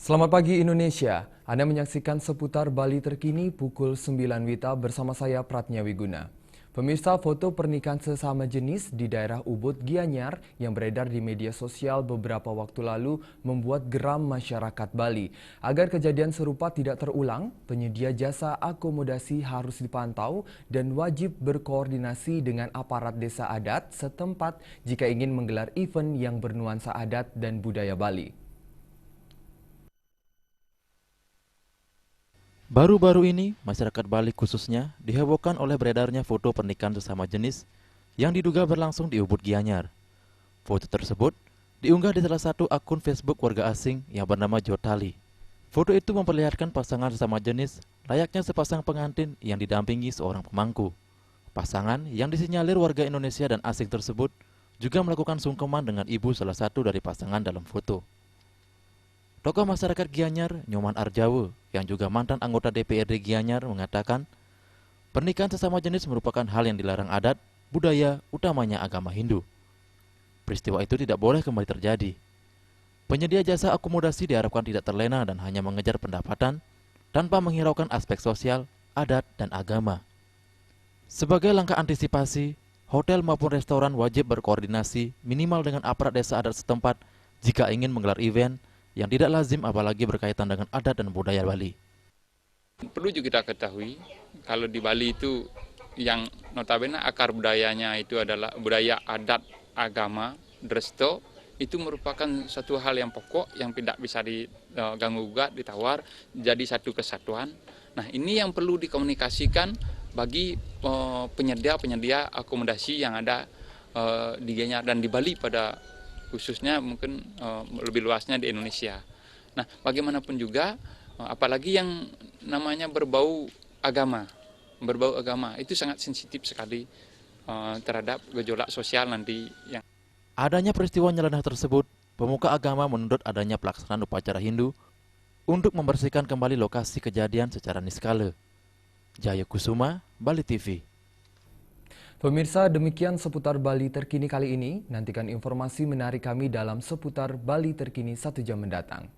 Selamat pagi Indonesia, Anda menyaksikan seputar Bali terkini pukul 9 WITA bersama saya Pratnya Wiguna. Pemirsa, foto pernikahan sesama jenis di daerah Ubud, Gianyar yang beredar di media sosial beberapa waktu lalu membuat geram masyarakat Bali. Agar kejadian serupa tidak terulang, penyedia jasa akomodasi harus dipantau dan wajib berkoordinasi dengan aparat desa adat setempat jika ingin menggelar event yang bernuansa adat dan budaya Bali. Baru-baru ini, masyarakat Bali khususnya dihebohkan oleh beredarnya foto pernikahan sesama jenis yang diduga berlangsung di Ubud Gianyar. Foto tersebut diunggah di salah satu akun Facebook warga asing yang bernama Jotali. Foto itu memperlihatkan pasangan sesama jenis layaknya sepasang pengantin yang didampingi seorang pemangku. Pasangan yang disinyalir warga Indonesia dan asing tersebut juga melakukan sungkeman dengan ibu salah satu dari pasangan dalam foto. Tokoh masyarakat Gianyar, Nyoman Arjawo, yang juga mantan anggota DPRD Gianyar mengatakan, pernikahan sesama jenis merupakan hal yang dilarang adat, budaya, utamanya agama Hindu. Peristiwa itu tidak boleh kembali terjadi. Penyedia jasa akomodasi diharapkan tidak terlena dan hanya mengejar pendapatan tanpa menghiraukan aspek sosial, adat, dan agama. Sebagai langkah antisipasi, hotel maupun restoran wajib berkoordinasi minimal dengan aparat desa adat setempat jika ingin menggelar event yang tidak lazim apalagi berkaitan dengan adat dan budaya Bali. Perlu juga kita ketahui, kalau di Bali itu yang notabene akar budayanya itu adalah budaya adat, agama, dresto, itu merupakan satu hal yang pokok yang tidak bisa diganggu-gugat, ditawar, jadi satu kesatuan. Nah, ini yang perlu dikomunikasikan bagi penyedia akomodasi yang ada di Gianyar dan di Bali pada khususnya mungkin lebih luasnya di Indonesia. Nah, bagaimanapun juga, apalagi yang namanya berbau agama itu sangat sensitif sekali terhadap gejolak sosial nanti. Adanya peristiwa nyeleneh tersebut, pemuka agama menuntut adanya pelaksanaan upacara Hindu untuk membersihkan kembali lokasi kejadian secara niskala. Jaya Kusuma, Bali TV. Pemirsa, demikian seputar Bali terkini kali ini. Nantikan informasi menarik kami dalam seputar Bali terkini 1 jam mendatang.